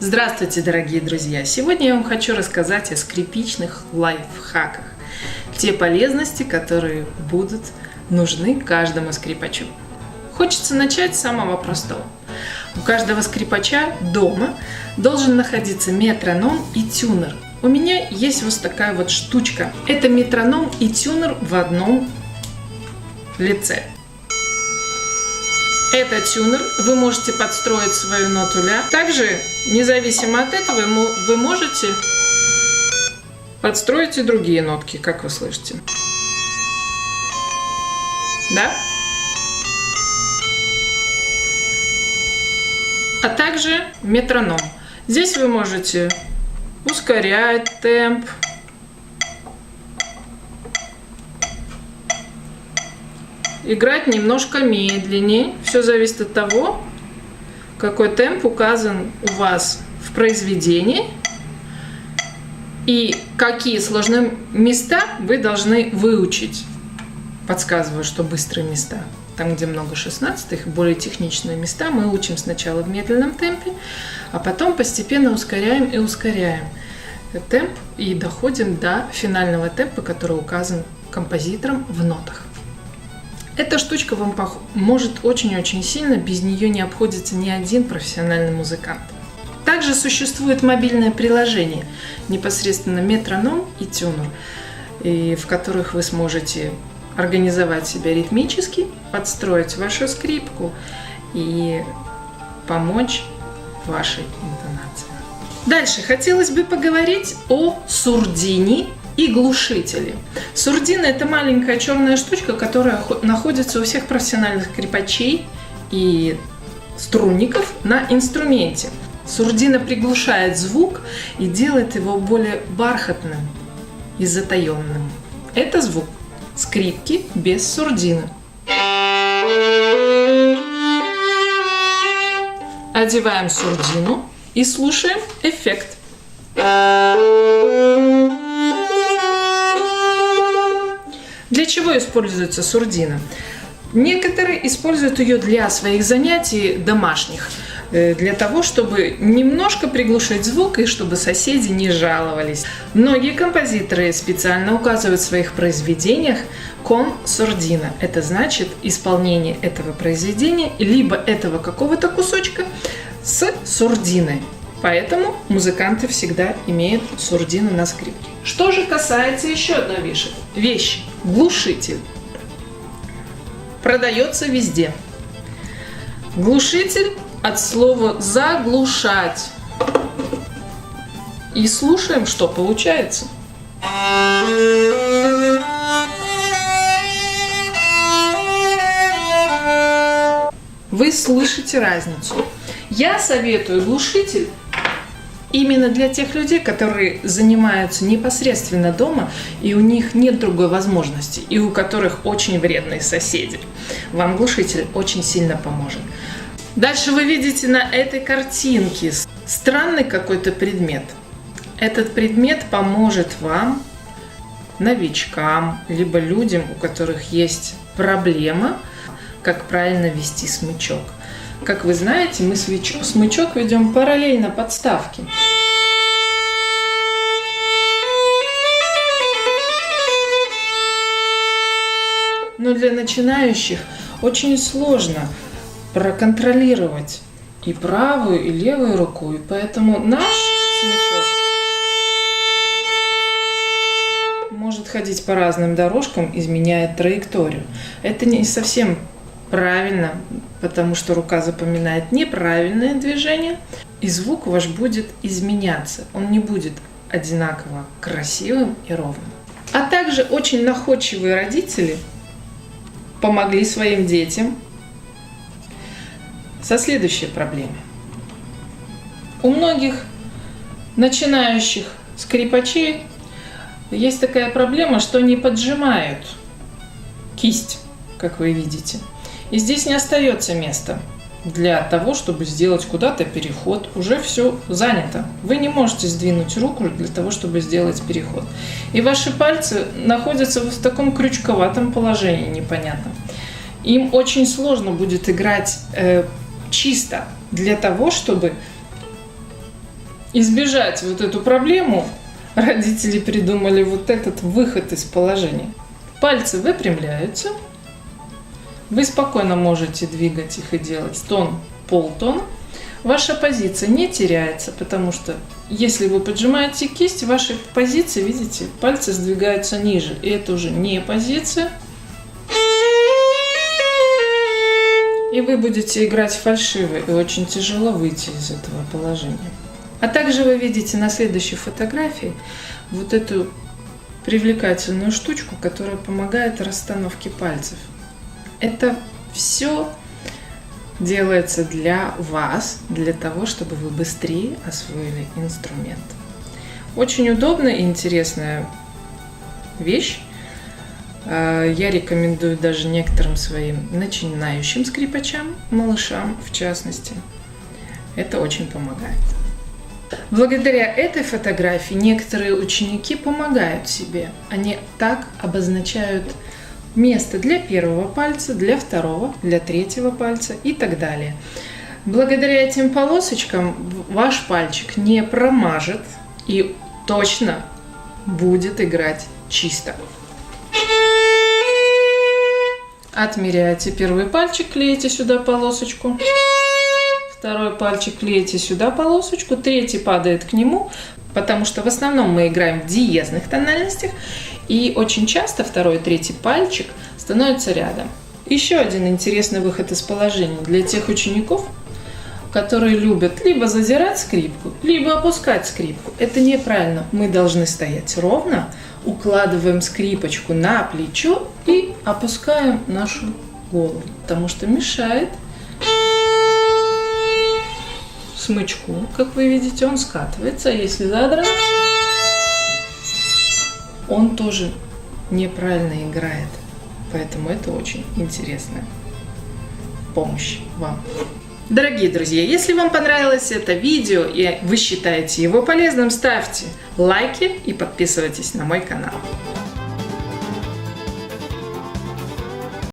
Здравствуйте, дорогие друзья! Сегодня я вам хочу рассказать о скрипичных лайфхаках. Те полезности, которые будут нужны каждому скрипачу. Хочется начать с самого простого. У каждого скрипача дома должен находиться метроном и тюнер. У меня есть вот такая вот штучка. Это метроном и тюнер в одном лице. Это тюнер, вы можете подстроить свою ноту ля. Также, независимо от этого, вы можете подстроить и другие нотки, как вы слышите. Да? А также метроном. Здесь вы можете ускорять темп, играть немножко медленнее. Все зависит от того, какой темп указан у вас в произведении и какие сложные места вы должны выучить. Подсказываю, что быстрые места, там, где много шестнадцатых, более техничные места, мы учим сначала в медленном темпе, а потом постепенно ускоряем и ускоряем темп и доходим до финального темпа, который указан композитором в нотах. Эта штучка вам поможет очень-очень сильно, без нее не обходится ни один профессиональный музыкант. Также существует мобильное приложение, непосредственно метроном и тюнер, в которых вы сможете организовать себя ритмически, подстроить вашу скрипку и помочь вашей интонации. Дальше хотелось бы поговорить о сурдине и глушители. Сурдина — это маленькая черная штучка, которая находится у всех профессиональных скрипачей и струнников на инструменте. Сурдина приглушает звук и делает его более бархатным и затаенным. Это звук скрипки без сурдины. Одеваем сурдину и слушаем эффект. Для чего используется сурдина? Некоторые используют ее для своих занятий домашних, для того, чтобы немножко приглушить звук и чтобы соседи не жаловались. Многие композиторы специально указывают в своих произведениях con сурдина. Это значит исполнение этого произведения, либо этого какого-то кусочка с сурдиной. Поэтому музыканты всегда имеют сурдину на скрипке. Что же касается еще одной вещи. Глушитель. Продается везде. Глушитель от слова заглушать. И слушаем, что получается. Вы слышите разницу. Я советую глушитель именно для тех людей, которые занимаются непосредственно дома, и у них нет другой возможности, и у которых очень вредные соседи. Вам глушитель очень сильно поможет. Дальше вы видите на этой картинке странный какой-то предмет. Этот предмет поможет вам, новичкам, либо людям, у которых есть проблема, как правильно вести смычок. Как вы знаете, мы смычок ведем параллельно подставке. Но для начинающих очень сложно проконтролировать и правую, и левую руку, и поэтому наш смычок может ходить по разным дорожкам, изменяя траекторию. Это не совсем правильно, потому что рука запоминает неправильное движение, и звук ваш будет изменяться. Он не будет одинаково красивым и ровным. А также очень находчивые родители помогли своим детям со следующей проблемой. У многих начинающих скрипачей есть такая проблема, что не поджимают кисть, как вы видите. И здесь не остается места для того, чтобы сделать куда-то переход. Уже все занято. Вы не можете сдвинуть руку для того, чтобы сделать переход. И ваши пальцы находятся в таком крючковатом положении непонятном. Им очень сложно будет играть чисто для того, чтобы избежать вот эту проблему, родители придумали вот этот выход из положения. Пальцы выпрямляются. Вы спокойно можете двигать их и делать тон, полтон. Ваша позиция не теряется, потому что если вы поджимаете кисть, в вашей позиции, видите, пальцы сдвигаются ниже. И это уже не позиция. И вы будете играть фальшиво, и очень тяжело выйти из этого положения. А также вы видите на следующей фотографии вот эту привлекательную штучку, которая помогает расстановке пальцев. Это все делается для вас, для того, чтобы вы быстрее освоили инструмент. Очень удобная и интересная вещь. Я рекомендую даже некоторым своим начинающим скрипачам, малышам в частности. Это очень помогает. Благодаря этой фотографии некоторые ученики помогают себе. Они так обозначают место для первого пальца, для второго, для третьего пальца и так далее. Благодаря этим полосочкам ваш пальчик не промажет и точно будет играть чисто. Отмеряйте первый пальчик, клеите сюда полосочку. Второй пальчик клеите сюда полосочку. Третий падает к нему, потому что в основном мы играем в диезных тональностях. И очень часто второй и третий пальчик становятся рядом. Еще один интересный выход из положения для тех учеников, которые любят либо задирать скрипку, либо опускать скрипку. Это неправильно. Мы должны стоять ровно, укладываем скрипочку на плечо и опускаем нашу голову, потому что мешает смычку. Как вы видите, он скатывается, а если задран, он тоже неправильно играет. Поэтому это очень интересная помощь вам. Дорогие друзья, если вам понравилось это видео и вы считаете его полезным, ставьте лайки и подписывайтесь на мой канал.